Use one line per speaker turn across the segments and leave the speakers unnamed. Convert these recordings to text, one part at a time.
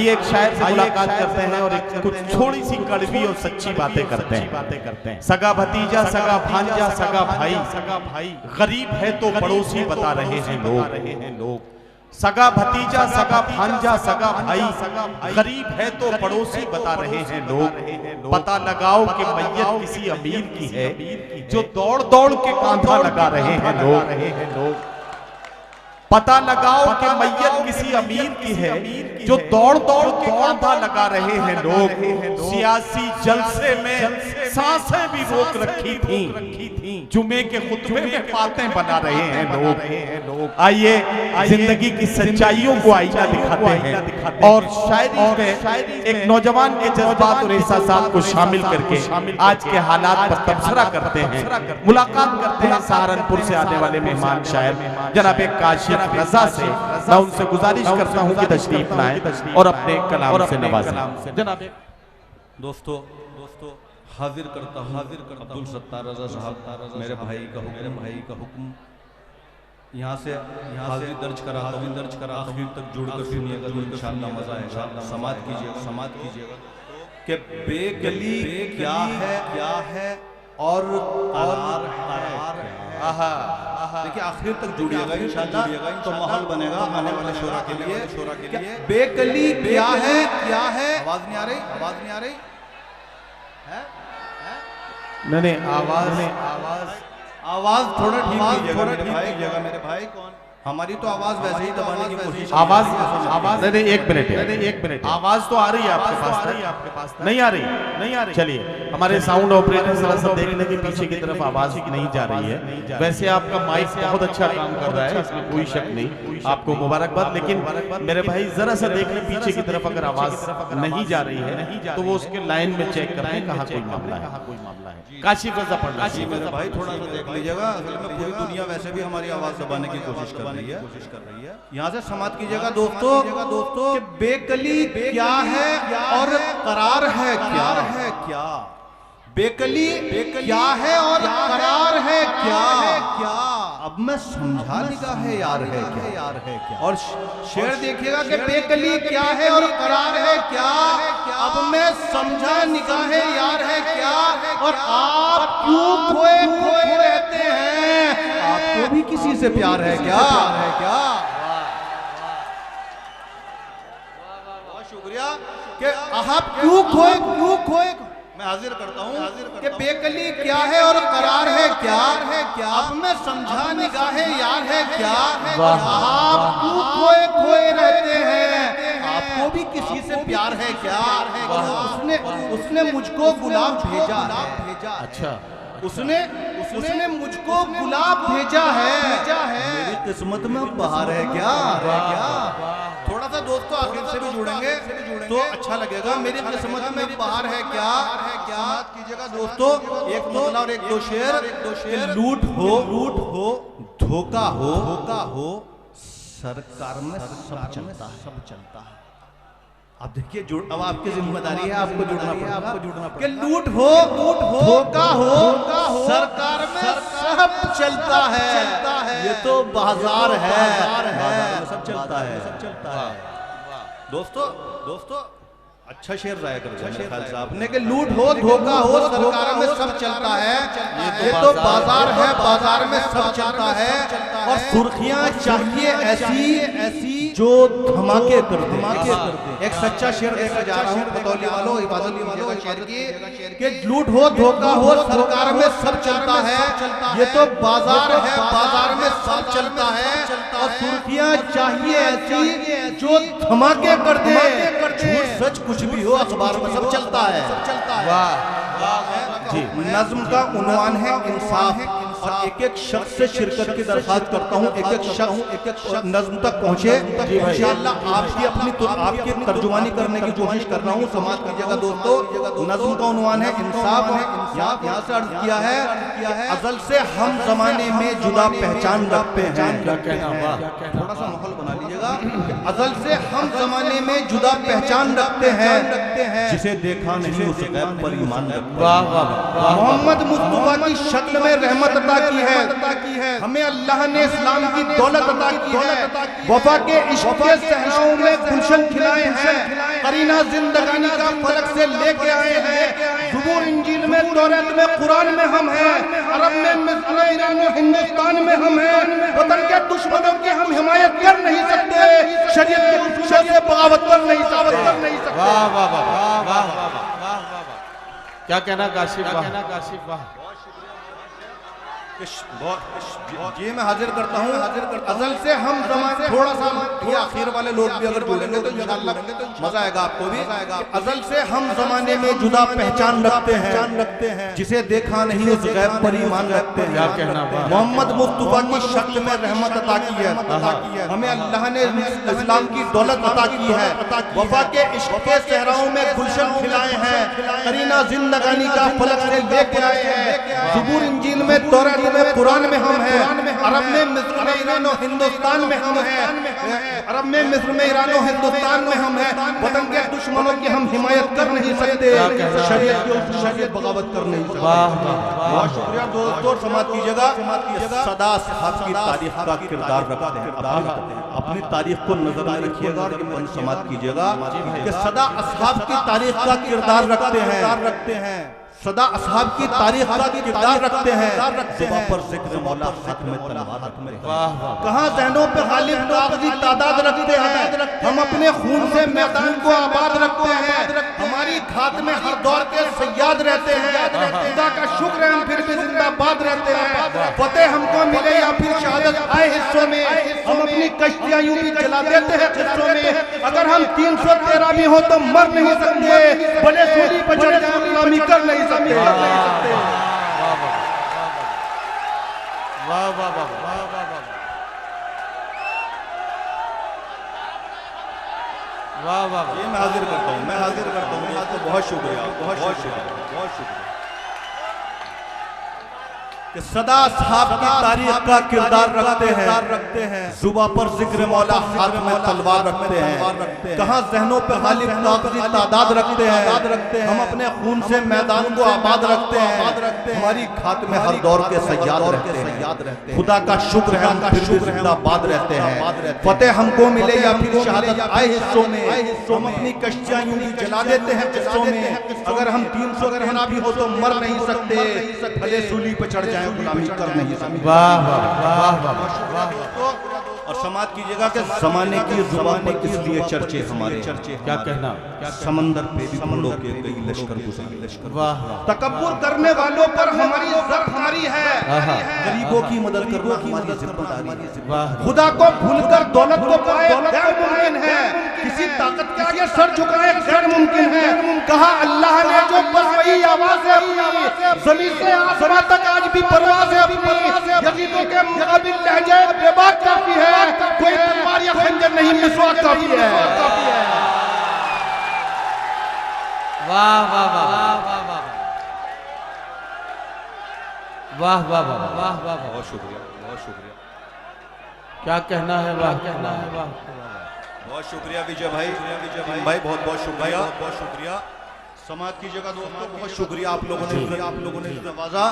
एक शायर से मुलाकात करते हैं और एक कुछ थोड़ी सी कड़वी और सच्ची बातें करते हैं। सगा भतीजा, सगा भांजा, सगा भाई, गरीब है तो पड़ोसी बता रहे हैं लोग। सगा भतीजा, सगा भांजा, सगा भाई, गरीब है तो पड़ोसी बता रहे हैं लोग। पता लगाओ कि मैयत किसी अमीर की है, जो दौड़ दौड़ के कांधा लगा रहे हैं लोग। पता लगाओ कि मैयत किसी अमीर की है, जो दौड़ दौड़ के कांधा लगा रहे हैं लोग। सियासी जलसे में सांसें भी रोक रखी थी, जुमे के खुतबे में बातें बना रहे हैं लोग। आइए जिंदगी की सच्चाइयों को आईना दिखाते हैं और शायरी में एक नौजवान के जज्बात और एहसासात को शामिल करके आज के हालात पर तबसरा करते हैं। मुलाकात करते हैं सहारनपुर से आने वाले मेहमान शायर जनाब काशिफ रजा से। मैं उनसे गुजारिश करता हूं कि तशरीफ लाएं और अपने कलाम से नवाजें। जनाब
दोस्तों हाजिर करता हूँ अब्दुल सत्तार रजा साहब, मेरे भाई का हुक्म यहाँ से हाजिरी दर्ज कराता हूँ। आखिर तक जुड़कर सुनिएगा तो इंशाअल्लाह मजा आएगा। समात कीजिएगा कि बेगली क्या है और करार है। देखिए आखिर तक जुड़िएगा इंशाअल्लाह तो माहौल बनेगा आने वाले शोरा के लिए। बेगली क्या है आवाज नहीं आ रही है?
नहीं
आवाज थोड़ा ठीक कीजिएगा मेरे भाई। कौन हमारी तो आवाज वैसे ही दबाने की कोशिश।
आवाज नहीं, एक मिनट आवाज तो आ रही है आपके पास नहीं आ रही। चलिए हमारे साउंड ऑपरेटर जरा सा देख लें कि पीछे की तरफ आवाज नहीं जा रही है। वैसे आपका माइक बहुत अच्छा काम कर रहा है, इसमें कोई शक नहीं, आपको मुबारकबाद। लेकिन मेरे भाई जरा सा देख लें पीछे की तरफ अगर आवाज नहीं जा रही है तो वो उसके लाइन में चेक कर लें कहाँ कोई मामला है। काशिफ रजा पढ़ना
मेरे भाई थोड़ा सा देख लीजिएगा। असल में पूरी दुनिया वैसे भी हमारी आवाज दबाने की कोशिश कर रही है। यहाँ से समात कीजिएगा दोस्तों कि बेकली क्या है और करार है क्या। बेकली क्या है और करार है क्या। अब मैं समझा निगाह है यार है क्या। और शेर देखिएगा कि बेकली क्या है और करार है क्या। अब मैं समझा निगाह यार है क्या। और आप क्यों खोए रहते हैं, आपको भी किसी से प्यार है क्या। बहुत शुक्रिया कि आप क्यों खोए। मैं हाजिर करता हूँ कि बेकली क्या है और करार है क्या। अब मैं समझा निगाह यार है क्या। आप क्यों खोए रहते हैं, आपको भी किसी से प्यार है क्या। उसने मुझको गुलाब भेजा है।
अच्छा,
उसने मुझको गुलाब भेजा है। मेरी किस्मत में बहार है क्या। थोड़ा सा दोस्तों आखिर से भी जुड़ेंगे तो अच्छा लगेगा। मेरी किस्मत में बहार है क्या। समात कीजिएगा दोस्तों, एक तोला और एक दो शेर। लूट हो धोखा हो सरकार में सब चलता है। अब देखिए अब आपकी जिम्मेदारी है, आपको जुड़ना पड़ेगा कि लूट हो धोखा हो सरकार में सब चलता है। ये तो बाजार है, सब चलता है। दोस्तों अच्छा शेर जाया कर आपने कि लूट हो धोखा हो सरकार में सब चलता है। ये तो बाजार है, बाजार में सब चलता है। और सुर्खियां चाहिए ऐसी जो धमाके कर दे। एक सच्चा शेर देकर जा रहा हूँ बतौली वालों, इबादत वालों शेर की कि लूट हो धोखा हो सरकार में सब चलता है। ये तो बाजार है, बाजार में सब चलता है। और सुर्खियां चाहिए ऐसी जो धमाके कर दे। झूठ सच कुछ भी हो अखबार में सब चलता है। वाह जी। नज्म का उन्वान है इंसाफ। और एक शख्स से शिरकत की दरखास्त करता हूँ, एक शख्स नज्म तक पहुँचे। इंशाअल्लाह आपकी तर्जुमानी करने की कोशिश कर रहा हूँ। समाज कीजिएगा दोस्तों। नज्म का उन्वान है इंसाफ। यहाँ से अर्ज किया है अज़ल से हम जमाने में जुदा पहचान रखते हैं। थोड़ा सा माहौल बना लीजिएगा। अज़ल से हम जमाने में जुदा पहचान रखते हैं। जिसे देखा नहीं उस गैब पर ईमान रखते हैं।
वाह वाह वाह।
मोहम्मद मुस्तफा की शक्ल में रहमत अता की है, हमें अल्लाह ने इस्लाम की दौलत अता की है, वफा के इश्क के सहराओं में गुलशन खिलाए हैं, करीना जिंदगानी का फलक से लेके आए हैं, ज़बूर इंजील में तौरात में कुरान में हम हैं, अरब में मिस्र में ईरान में हिंदुस्तान में हम हैं, वतन के दुश्मनों की हम हिमायत कर नहीं सकते, शरीयत के उसूलों से बगावत कर नहीं सकते।
वाह वाह वाह वाह वाह वाह वाह। क्या कहना काशिफ, वाह।
जी मैं हाजिर करता हूँ, अज़ल से हम ज़माने थोड़ा सा ये आखिर वाले लोग भी अगर जुड़ेंगे तो इंशाअल्लाह मजा आएगा आपको भी। अज़ल से हम जमाने में जुदा पहचान रखते हैं, जिसे देखा नहीं उस गैब पर ईमान रखते हैं।
क्या कहना,
मोहम्मद मुस्तफा की शक्ल में रहमत अता की है, हमें अल्लाह ने इस्लाम की दौलत अता की है, वफा के इश्क के सहराओं में गुलशन खिलाए हैं, करीना जिंदगानी का फलक से लेके आए हैं, ज़बूर इंजील में तौरात में कुरान में हम हैं, अरब में मिस्र में ईरान और हिंदुस्तान में हम हैं, अरब में मिस्र में ईरान और हिंदुस्तान में हम हैं, वतन के दुश्मनों की हम हिमायत कर नहीं सकते, शरीयत के उसूलों से बगावत कर नहीं सकते। बहुत शुक्रिया दोस्तों, समात कीजिएगा। सदा साहब की तारीख का किरदार रखते हैं, अपनी तारीख को नजर में रखिएगा और समात कीजिएगा कि सदा असहाब की तारीख का किरदार रखते हैं, सदा असहाब की तारीख का किरदार रखते हैं, ज़ुबान पर ज़िक्र मौला हाथ में तलवार रखते हैं। कहाँ ज़हनों पे गालिब कागज़ी तादाद रखते हैं, हम अपने खून से मैदान को आबाद रखते हैं, हमारी खात में हर दौर के सयाद रहते हैं, खुदा का शुक्र है हम फिर भी जिंदाबाद रहते हैं, फतेह हमको मिले या फिर शहादत आए हिस्सों में, हम अपनी कश्तियां यूं भी जला देते हैं हिस्सों में, अगर हम 313 भी हो तो मर नहीं सकते, भले सूली पर चढ़ जाए गुलामी कर नहीं सकते।
वाह वाह वाह वाह वाह।
ये मैं हाजिर करता हूँ, आपको बहुत शुक्रिया कि सदा साहब की तारीख का किरदार रखते हैं, जुबा पर जिक्र मौला हाथ में तलवार रखते हैं, कहाँ ज़हनों पे गालिब कागज़ी तादाद रखते हैं, हम अपने खून से मैदान को आबाद रखते हैं, हमारी खात में हर दौर के सयाद रहते हैं, खुदा का शुक्र है हम फिर भी जिंदाबाद रहते हैं, फतेह हमको मिले या फिर शहादत आए हिस्सों में, हम अपनी कश्तियां यूं ही जला देते हैं हिस्सों में, अगर हम 300 भी हो तो मर नहीं सकते, भले सूली पर चढ़ जाए गुलामी कर नहीं सकते।
वाह वाह वाह।
और समात कीजिएगा कि ज़माने की ज़ुबान पर इसलिए चर्चे हमारे,
क्या कहना,
समंदर पे भी घोड़ों के कई लश्कर गुजरे।
वाह।
तकब्बुर करने वालों पर हमारी ज़िम्मेदारी है, गरीबों की मदद करना हमारी जिम्मेदारी है, खुदा को भूलकर दौलत को पाए गैर मुमकिन है, किसी ताकत के आगे सर झुकाए गैर मुमकिन है, कहा अल्लाह ने जो बस वही आवाज़ है अपनी, ज़मीन से आसमां तक आज भी परवाज़ है अपनी, यजीदों के मुकाबिल लहजे बेबाक काफी है, कोई तलवार या खंजर नहीं मिसवाक काफी है।
वाह वाह वाह वाह वाह वाह वाह वाह।
बहुत शुक्रिया।
क्या कहना है, वाह कहना है, वाह।
बहुत शुक्रिया विजय भाई बहुत शुक्रिया। समाज की जगह दोस्तों बहुत शुक्रिया आप लोगों ने नवाजा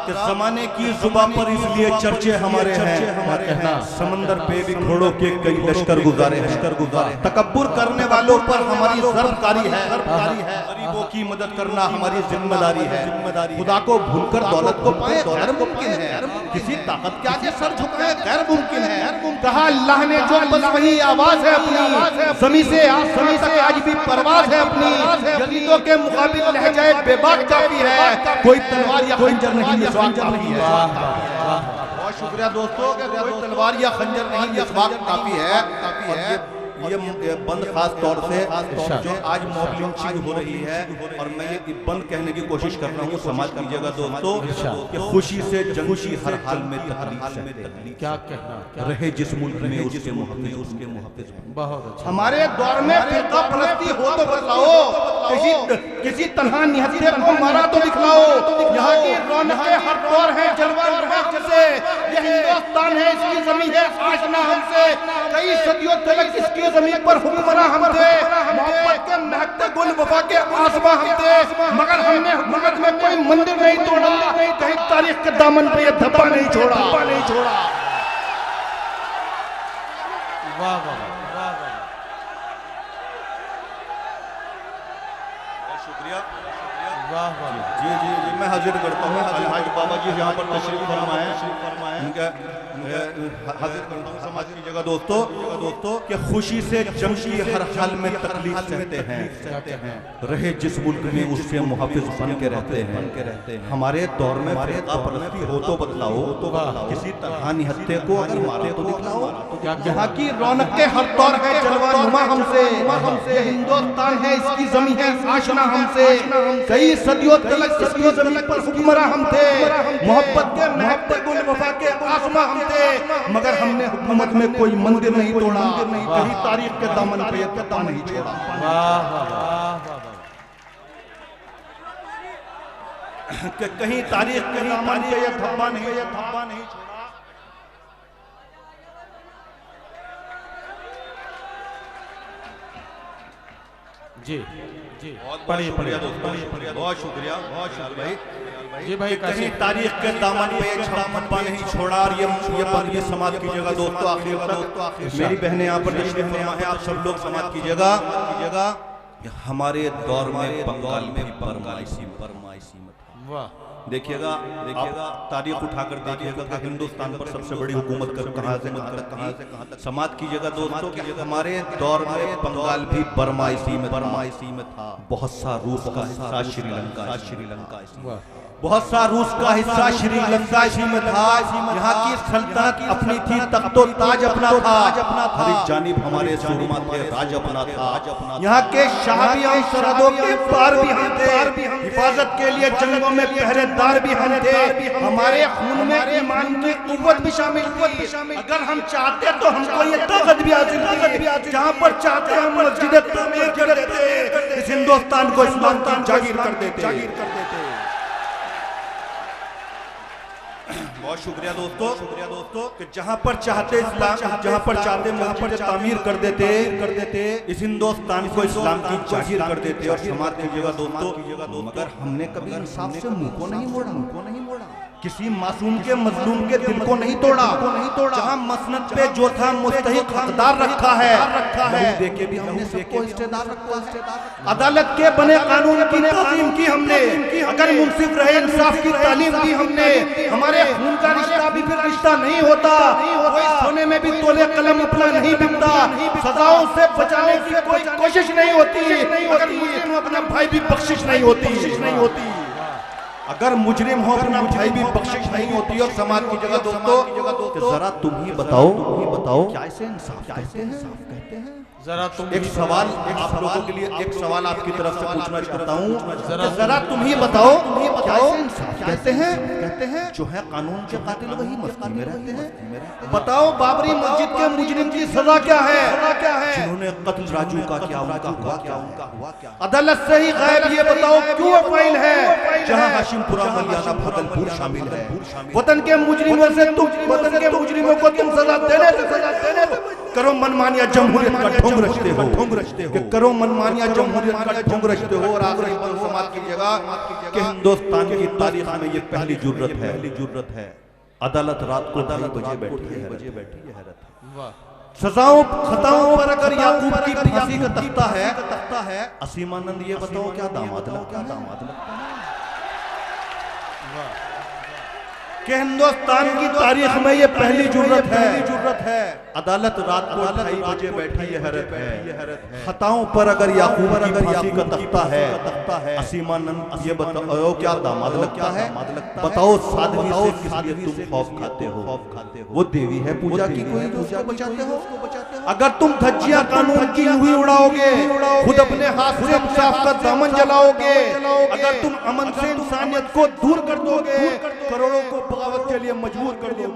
कि ज़माने की जुबान पर इसलिए चर्चे हमारे हैं, समंदर पे भी घोड़ों के कई लश्कर गुजारे, तकब्बुर करने वालों पर हमारी ज़र्फ़कारी है, गरीबों की मदद करना हमारी जिम्मेदारी है, खुदा को भूलकर दौलत को पाए गैर मुमकिन है, किसी ताकत के आगे सर झुकाए गैर मुमकिन है, कहा अल्लाह ने जो बस वही आवाज़ है अपनी, ज़मीन से आसमां तक आज भी परवाज़ है अपनी, यजीदों के मुकाबिल लहजे बेबाक काफी है, कोई तलवार या खंजर नहीं मिसवाक काफी है। बहुत शुक्रिया दोस्तों कि कोई तलवार या खंजर नहीं मिसवाक काफी है। ये बंद खास तौर से जो आज मॉब लिंचिंग हो रही है, और मैं ये बंद कहने की कोशिश कर रहा हूँ, समाज कीजिएगा दोस्तों कि खुशी से जंगशी हर हाल में तकलीफ,
क्या कहना
रहे जिस मुल्क में उसके मुहफ़्फ़िज़ बहुत अच्छा।
हमारे दौर में फिरका परस्ती हो तो बताओ,
किसी तरह निहत्थे को मारा तो दिखलाओ। यहाँ की रौनकें हर दौर है जलवा हमसे, ये हिंदुस्तान है इसकी जमीन है आशना हमसे, कई सदियों तक इसकी जमीन पर हुक्मरान हम थे, मोहब्बत के महकते गुल वफा के आसमां हम थे, मगर हमने हुकूमत में कोई मंदिर नहीं तोड़ा, कहीं तारीख के दामन पे ये धब्बा नहीं छोड़ा।
वाह वाह वाह वाह,
शुक्रिया।
वाह वाह।
जी जी जी, मैं हाजिर करता हूँ अलहाज बाबा जी यहाँ पर तशरीफ फरमाए, उनका हाजिर करता हूँ समाज की जगह दोस्तों कि खुशी से जम की हर हाल में तकलीफ सहते हैं, रहे जिस मुल्क में उससे मुहाफिज बन के रहते हैं। हमारे दौर में फिरका परस्ती हो तो बतलाओ, किसी तरह निहत्थे को अगर मारो तो दिखलाओ। यहाँ की रौनक के हर दौर है जलवा नुमा हमसे, हिंदुस्तान है इसकी जमीन है आशना हमसे, कई सदियों तक इसकी जमीन पर हुक्मरान हम थे, मोहब्बत के महकते गुल वफा के आसमां हम थे, मगर हमने हुकूमत में कोई मंदिर नहीं तोड़ा, कहीं तारीख के दामन पे ये धब्बा नहीं छोड़ा।
वाह वाह वाह,
कहीं तारीख के दामन पे ये धब्बा नहीं छोड़ा।
जी जी,
बहुत शुक्रिया दोस्तों, बहुत शुक्रिया भाई
जी भाई।
कहीं तारीख के दामन पे धब्बा नहीं छोड़ा। और ये समाज की जगह दोस्तों, आखिर मेरी बहनें यहाँ पर तशरीफ फरमा है, आप सब लोग समाज की जगह हमारे दौर में बंगाल में फरमाइशी मत।
वाह,
देखिएगा तारीख उठाकर देखिएगा कि हिंदुस्तान पर सबसे बड़ी हुकूमत कहाँ से कहाँ तक। समाज की जगह दोस्तों कि हमारे दौर में बंगाल भी बर्माइशी में था, बहुत सा रूस का हिस्सा श्रीलंका, बहुत सा रूस का हिस्सा श्रीलंका में था। यहाँ की सल्तनत अपनी थी, तख्तो ताज अपना था, हर एक जानिब हमारे सूरमा थे, राज अपना था। यहाँ के शाह भी हम, सरहदों के पार भी हम थे, हिफाजत के लिए जंगों में पहरेदार भी हम थे, हमारे खून में ईमान की कुव्वत भी शामिल थी। अगर हम चाहते तो हमको ये ताकत भी हासिल थी, जहाँ पर चाहते हम मस्जिद तामीर कर देते, इस हिंदुस्तान को इस्लाम की जागीर कर देते। बहुत शुक्रिया दोस्तों कि जहाँ पर चाहते इस्लाम, जहाँ पर चाहते मस्जिद तामीर कर देते, इस हिंदुस्तान को इस्लाम की जागीर कर देते और समाज की जगह दोस्तों। मगर हमने कभी इंसाफ से मुंह को नहीं मोड़ा, किसी मासूम के मजलूम के दिल को नहीं तोड़ा। जहाँ मसनद पे जो था मुस्तहिक हकदार रखा है, देके भी हमने सबको हिस्सेदार रखा। अदालत के बने कानून की तालीम की हमने, अगर मुंसिफ रहे इंसाफ की तालीम दी हमने। हमारे खून का रिश्ता भी फिर रिश्ता नहीं होता, कोई सोने में भी तोले कलम अपना नहीं बिकता, सजाओं से बचाने की कोई कोशिश नहीं होती, अगर मुस्लिम अपना भाई भी बख्शिश नहीं होती। अगर मुजरिम हो अपना भाई भी बख्शिश नहीं होती। और समाज की जगह दोस्तों जरा तुम ही बताओ क्या इसे इंसाफ कहते हैं?
जरा तुम
एक सवाल आप लोगों के लिए, एक सवाल आपकी तरफ से पूछना चाहता हूँ, जरा तुम ही बताओ क्या इसे इंसाफ कहते हैं? जो है कानून के कातिल वही मस्ती में रहते हैं। बताओ बाबरी मस्जिद के मुजरिम की सजा क्या है? जिन्होंने कत्ल राजू का किया, उनका हुआ क्या? अदालत से ही गायब ये बताओ क्यों फाइल है जहाँ हाशिमपुरा, मलियाना, भागलपुर शामिल है। वतन के मुजरिमों से तुम, वतन के मुजरिमों को तुम सजा देने करो मनमानिया जमहूरियत का ढोंग रचते हो, कि करो मनमानिया जमहूरियत का ढोंग रचते हो। और आखिरी समाज की जगह कि हिंदुस्तान की तारीख में ये पहली जुर्रत है अदालत रात को 2 बजे बैठी है। सजाओं खताओं पर अगर याकूब की फांसी का तख्ता है, असीमानंद ये बताओ क्या दामाद लगता है? कि हिंदुस्तान की तारीख में ये पहली जुर्रत है अदालत रात को 2:30 बजे बैठी है। खताओं पर अगर याकूब की फांसी का तख्ता है, असीमानंद ये बताओ क्या दामाद लगता है? बताओ सादगी से किस लिए तुम खौफ खाते हो? वो देवी है पूजा की, कोई उसको बचाते हो? अगर तुम धज्जियां कानून की हुई उड़ाओगे, खुद अपने हाथ से इंसाफ का दामन जलाओगे, अगर तुम अमन से इंसानियत को दूर कर दोगे, करोड़ों को बगावत के लिए मजबूर कर दोगे।